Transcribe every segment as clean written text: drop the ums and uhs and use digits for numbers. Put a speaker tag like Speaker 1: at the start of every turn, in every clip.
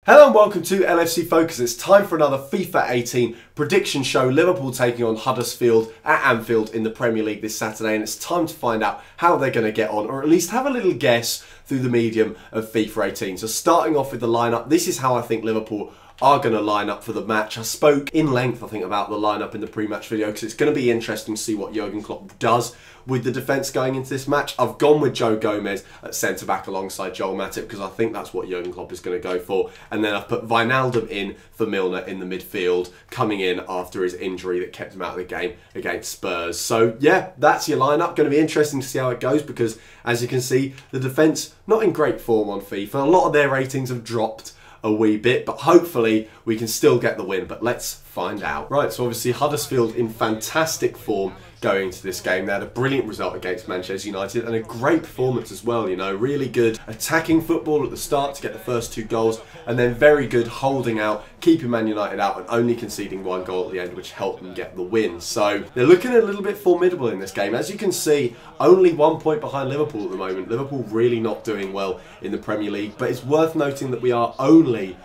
Speaker 1: Hello and welcome to LFC Focus. It's time for another FIFA 18 prediction show. Liverpool taking on Huddersfield at Anfield in the Premier League this Saturday, and it's time to find out how they're going to get on, or at least have a little guess through the medium of FIFA 18. So starting off with the lineup, this is how I think Liverpool are going to line up for the match. I spoke in length, I think, about the lineup in the pre-match video because it's going to be interesting to see what Jurgen Klopp does with the defence going into this match. I've gone with Joe Gomez at centre-back alongside Joel Matip because I think that's what Jurgen Klopp is going to go for. And then I've put Wijnaldum in for Milner in the midfield, coming in after his injury that kept him out of the game against Spurs. So yeah, that's your lineup. Going to be interesting to see how it goes because, as you can see, the defence not in great form on FIFA. A lot of their ratings have dropped a wee bit, but hopefully we can still get the win. But let's find out. Right, so obviously Huddersfield in fantastic form going into this game. They had a brilliant result against Manchester United and a great performance as well, you know, really good attacking football at the start to get the first 2 goals, and then very good holding out, keeping Man United out and only conceding 1 goal at the end, which helped them get the win. So they're looking a little bit formidable in this game. As you can see, only 1 point behind Liverpool at the moment. Liverpool really not doing well in the Premier League, but it's worth noting that we are only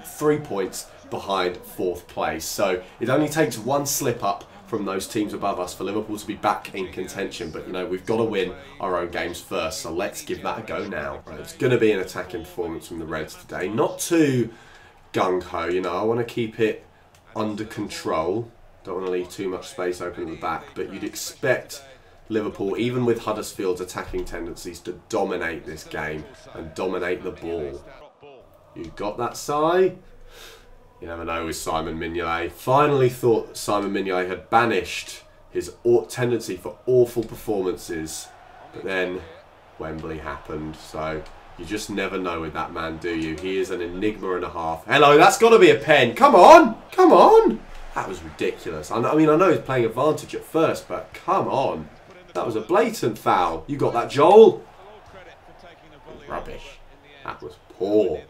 Speaker 1: 3 points behind 4th place. So it only takes 1 slip up from those teams above us for Liverpool to be back in contention. But, you know, we've got to win our own games first, so let's give that a go now. Right, it's going to be an attacking performance from the Reds today. Not too gung-ho, you know, I want to keep it under control. Don't want to leave too much space open at the back, but you'd expect Liverpool, even with Huddersfield's attacking tendencies, to dominate this game and dominate the ball. You've got that, Si. You never know with Simon Mignolet. Finally thought that Simon Mignolet had banished his tendency for awful performances. But then Wembley happened. So you just never know with that man, do you? He is an enigma and a half. Hello, that's got to be a pen. Come on. Come on. That was ridiculous. I mean, I know he's playing advantage at first, but come on. That was a blatant foul. You got that, Joel? Rubbish. That was poor.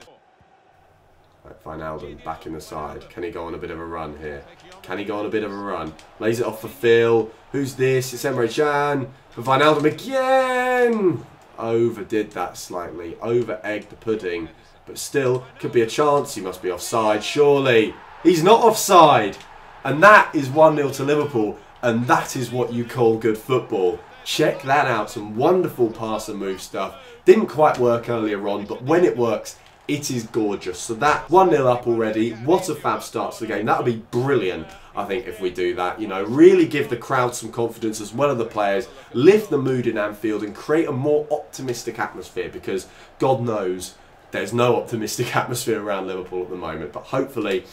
Speaker 1: Right, Wijnaldum back in the side. Can he go on a bit of a run here? Can he go on a bit of a run? Lays it off for Phil. Who's this? It's Emre Can. For Wijnaldum again! Overdid that slightly. Over-egged the pudding. But still, could be a chance. He must be offside, surely. He's not offside. And that is 1-0 to Liverpool. And that is what you call good football. Check that out. Some wonderful pass and move stuff. Didn't quite work earlier on, but when it works, it is gorgeous. So that 1-0 up already. What a fab start to the game. That would be brilliant, I think, if we do that. You know, really give the crowd some confidence as well as the players. Lift the mood in Anfield and create a more optimistic atmosphere, because God knows there's no optimistic atmosphere around Liverpool at the moment. But hopefully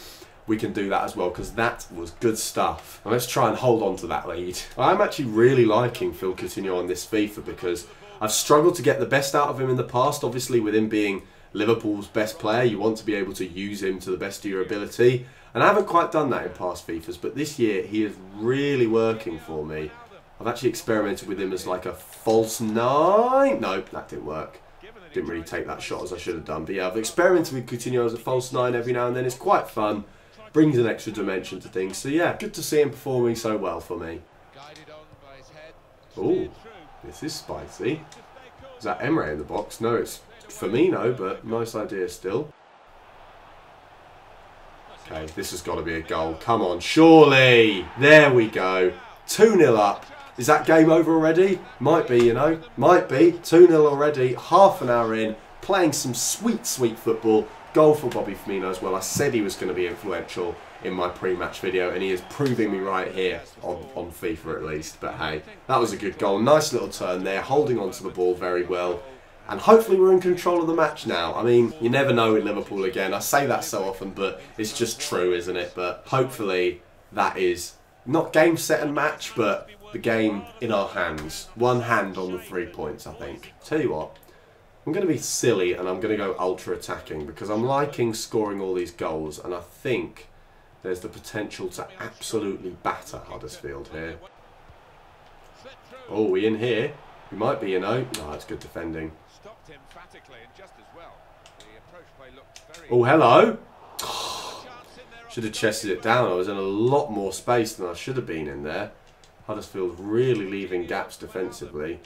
Speaker 1: we can do that as well, because that was good stuff. Now let's try and hold on to that lead. I'm actually really liking Phil Coutinho on this FIFA because I've struggled to get the best out of him in the past. Obviously, with him being Liverpool's best player, you want to be able to use him to the best of your ability, and I haven't quite done that in past FIFAs, but this year he is really working for me. I've actually experimented with him as like a false 9. No, that didn't work. Didn't really take that shot as I should have done, but yeah, I've experimented with Coutinho as a false 9 every now and then. It's quite fun, brings an extra dimension to things, so yeah, good to see him performing so well for me. Oh, this is spicy. Is that Emre in the box? No, it's Firmino, but nice idea still. Okay, this has got to be a goal. Come on, surely. There we go. 2-0 up. Is that game over already? Might be, you know. Might be. 2-0 already. Half an hour in. Playing some sweet, sweet football. Goal for Bobby Firmino as well. I said he was going to be influential in my pre-match video, and he is proving me right here on FIFA at least. But hey, that was a good goal. Nice little turn there. Holding onto the ball very well. And hopefully we're in control of the match now. I mean, you never know with Liverpool again. I say that so often, but it's just true, isn't it? But hopefully that is not game, set and match, but the game in our hands. One hand on the 3 points, I think. Tell you what, I'm going to be silly and I'm going to go ultra attacking because I'm liking scoring all these goals, and I think there's the potential to absolutely batter Huddersfield here. Oh, we in here? We might be, you know. No, it's good defending. Oh, hello. Should have chested it down. I was in a lot more space than I should have been in there. Huddersfield really leaving gaps defensively.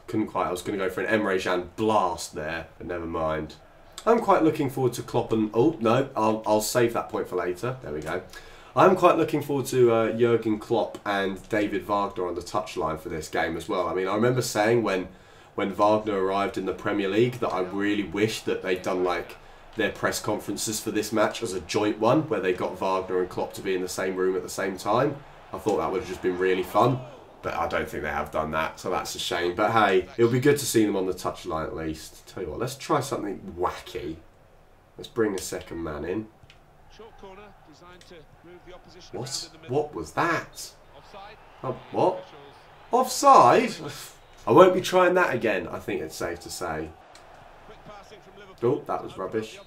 Speaker 1: Couldn't quite. I was going to go for an Emre Can blast there, but never mind. I'm quite looking forward to Klopp and... Oh, no, I'll save that point for later. There we go. I'm quite looking forward to Jurgen Klopp and David Wagner on the touchline for this game as well. I mean, I remember saying when Wagner arrived in the Premier League that I really wished that they'd done like their press conferences for this match as a joint one, where they got Wagner and Klopp to be in the same room at the same time. I thought that would have just been really fun, but I don't think they have done that, so that's a shame. But hey, it'll be good to see them on the touchline at least. Tell you what, let's try something wacky. Let's bring a second man in. What was that? What? Offside? I won't be trying that again, I think it's safe to say. Oh, that was rubbish.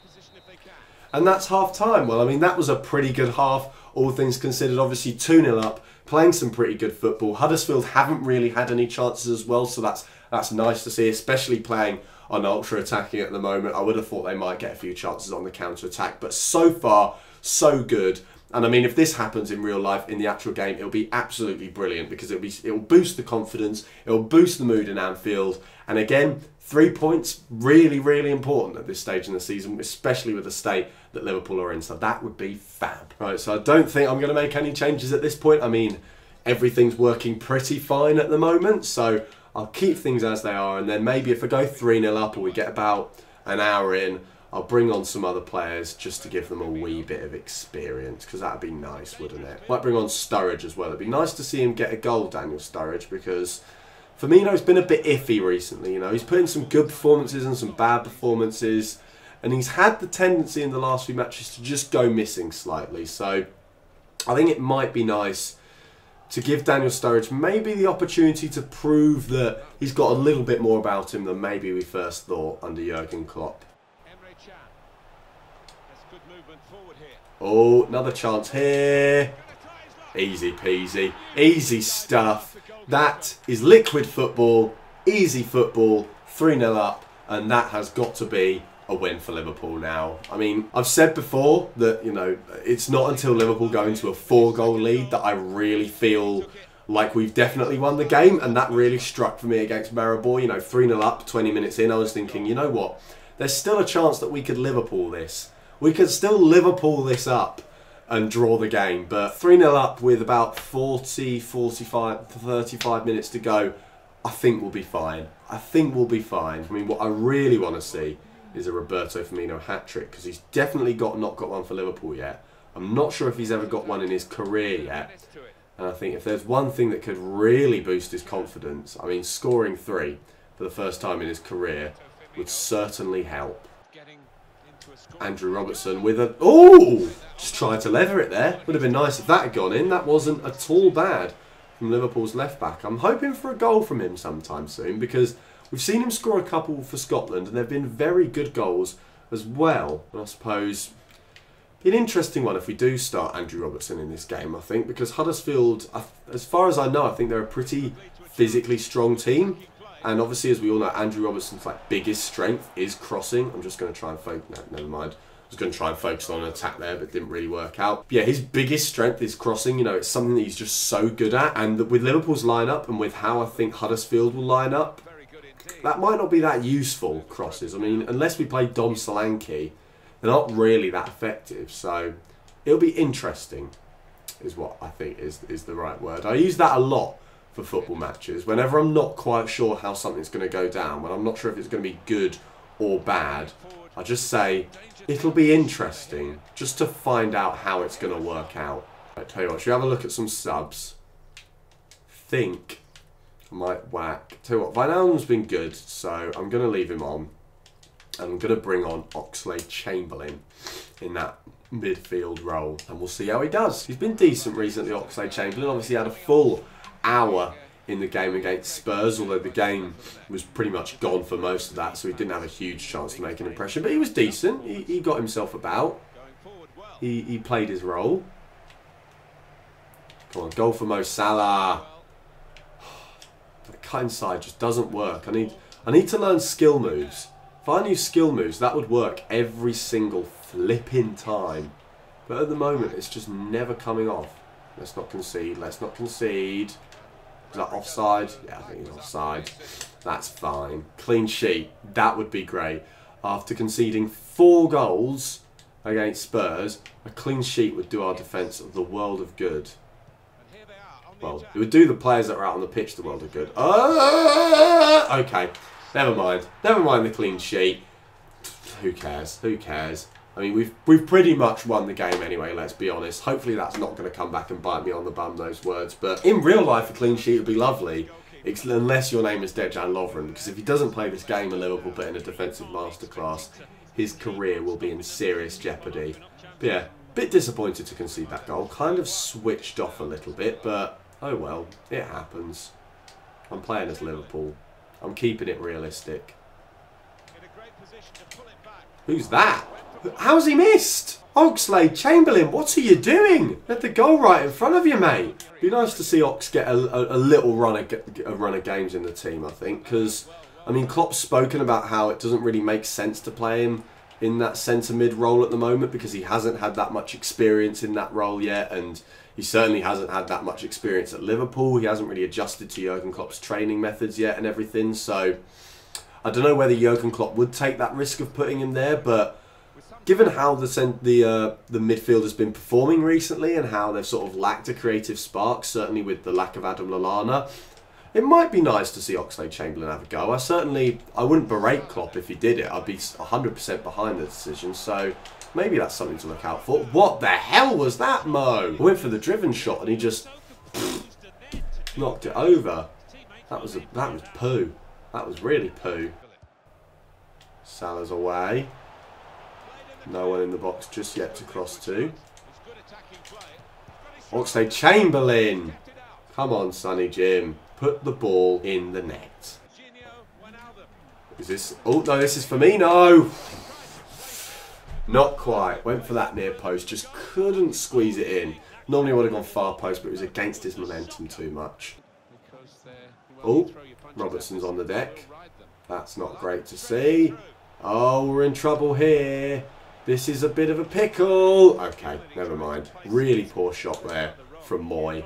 Speaker 1: And that's half time. Well, I mean, that was a pretty good half, all things considered. Obviously 2-0 up, playing some pretty good football. Huddersfield haven't really had any chances as well, so that's nice to see, especially playing on ultra-attacking at the moment. I would have thought they might get a few chances on the counter-attack, but so far, so good. And I mean, if this happens in real life, in the actual game, it'll be absolutely brilliant, because it'll boost the confidence, it'll boost the mood in Anfield. And again, 3 points, really, really important at this stage in the season, especially with the state that Liverpool are in. So that would be fab. Right, so I don't think I'm going to make any changes at this point. I mean, everything's working pretty fine at the moment, so I'll keep things as they are. And then maybe if I go 3-0 up or we get about an hour in, I'll bring on some other players just to give them a wee bit of experience, because that'd be nice, wouldn't it? Might bring on Sturridge as well. It'd be nice to see him get a goal, Daniel Sturridge, because Firmino's been a bit iffy recently. You know, he's put in some good performances and some bad performances, and he's had the tendency in the last few matches to just go missing slightly. So I think it might be nice to give Daniel Sturridge maybe the opportunity to prove that he's got a little bit more about him than maybe we first thought under Jurgen Klopp. Oh, another chance here. Easy peasy. Easy stuff. That is liquid football. Easy football. 3-0 up. And that has got to be a win for Liverpool now. I mean, I've said before that, you know, it's not until Liverpool go into a 4-goal lead that I really feel like we've definitely won the game. And that really struck for me against Maribor. You know, 3-0 up, 20 minutes in. I was thinking, you know what? There's still a chance that we could Liverpool this. We could still Liverpool this up and draw the game, but 3-0 up with about 40, 45, 35 minutes to go, I think we'll be fine. I think we'll be fine. I mean, what I really want to see is a Roberto Firmino hat-trick, because he's definitely not got one for Liverpool yet. I'm not sure if he's ever got one in his career yet. And I think if there's one thing that could really boost his confidence, I mean, scoring 3 for the first time in his career would certainly help. Andrew Robertson with a... Oh! Just tried to leather it there. Would have been nice if that had gone in. That wasn't at all bad from Liverpool's left-back. I'm hoping for a goal from him sometime soon, because we've seen him score a couple for Scotland, and they've been very good goals as well. And I suppose be an interesting one if we do start Andrew Robertson in this game, I think, because Huddersfield, as far as I know, I think they're a pretty physically strong team. And obviously, as we all know, Andrew Robertson's biggest strength is crossing. I'm just going to try and focus... No, never mind. I was going to try and focus on an attack there, but it didn't really work out. But yeah, his biggest strength is crossing. You know, it's something that he's just so good at. And with Liverpool's lineup and with how I think Huddersfield will line up, that might not be that useful, crosses. I mean, unless we play Dom Solanke, they're not really that effective. So it'll be interesting, is what I think is the right word. I use that a lot for football matches. Whenever I'm not quite sure how something's going to go down, when I'm not sure if it's going to be good or bad, I just say, it'll be interesting, just to find out how it's going to work out. I tell you what, should we have a look at some subs? Think I might whack. Tell you what, Wijnaldum's been good, so I'm going to leave him on. And I'm going to bring on Oxlade-Chamberlain in that midfield role, and we'll see how he does. He's been decent recently, Oxlade-Chamberlain. Obviously had a full hour in the game against Spurs, although the game was pretty much gone for most of that, so he didn't have a huge chance to make an impression. But he was decent. He got himself about. He played his role. Come on, goal for Mo Salah. That cut inside just doesn't work. I need to learn skill moves. If I knew skill moves, that would work every single flipping time. But at the moment, it's just never coming off. Let's not concede. Let's not concede. Is that offside? Yeah, I think he's offside. That's fine. Clean sheet. That would be great. after conceding 4 goals against Spurs, a clean sheet would do our defence the world of good. Well, it would do the players that are out on the pitch the world of good. Okay, never mind. Never mind the clean sheet. Who cares? Who cares? I mean, we've pretty much won the game anyway, let's be honest. Hopefully that's not going to come back and bite me on the bum, those words. But in real life, a clean sheet would be lovely. Unless your name is Dejan Lovren. Because if he doesn't play this game and Liverpool put in a defensive masterclass, his career will be in serious jeopardy. But yeah, bit disappointed to concede that goal. Kind of switched off a little bit, but oh well, it happens. I'm playing as Liverpool. I'm keeping it realistic. Who's that? How's he missed? Oxlade-Chamberlain, what are you doing? Let the goal right in front of you, mate. Be nice to see Ox get a little run of games in the team, I think, because I mean, Klopp's spoken about how it doesn't really make sense to play him in that centre mid role at the moment because he hasn't had that much experience in that role yet, and he certainly hasn't had that much experience at Liverpool. He hasn't really adjusted to Jurgen Klopp's training methods yet and everything, so I don't know whether Jurgen Klopp would take that risk of putting him there, but given how the midfield has been performing recently and how they've sort of lacked a creative spark, certainly with the lack of Adam Lallana, it might be nice to see Oxlade-Chamberlain have a go. I wouldn't berate Klopp if he did it. I'd be 100% behind the decision, so maybe that's something to look out for. What the hell was that, Mo? I went for the driven shot and he just knocked it over. That was poo. That was really poo. Salah's away. No one in the box just yet to cross to. Oxlade-Chamberlain. Come on, Sonny Jim. Put the ball in the net. Is this... Oh, no, this is Firmino. Not quite. Went for that near post. Just couldn't squeeze it in. Normally I would have gone far post, but it was against his momentum too much. Oh, Robertson's on the deck. That's not great to see. Oh, we're in trouble here. This is a bit of a pickle. Okay, never mind. Really poor shot there from Moy.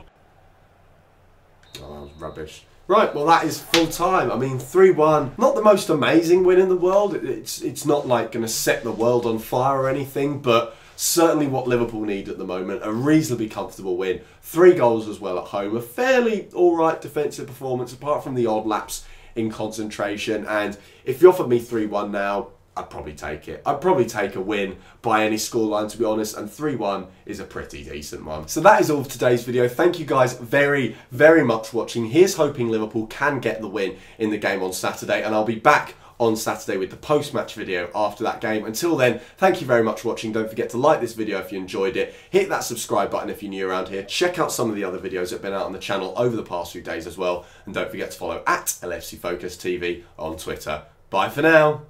Speaker 1: Oh, that was rubbish. Right, well that is full time. I mean, 3-1. Not the most amazing win in the world. It's not like going to set the world on fire or anything, but certainly what Liverpool need at the moment. A reasonably comfortable win. 3 goals as well at home. A fairly alright defensive performance apart from the odd lapse in concentration. And if you offered me 3-1 now, I'd probably take it. I'd probably take a win by any scoreline, to be honest, and 3-1 is a pretty decent one. So that is all for today's video. Thank you guys very, very much for watching. Here's hoping Liverpool can get the win in the game on Saturday, and I'll be back on Saturday with the post-match video after that game. Until then, thank you very much for watching. Don't forget to like this video if you enjoyed it. Hit that subscribe button if you're new around here. Check out some of the other videos that have been out on the channel over the past few days as well. And don't forget to follow at LFC Focus TV on Twitter. Bye for now.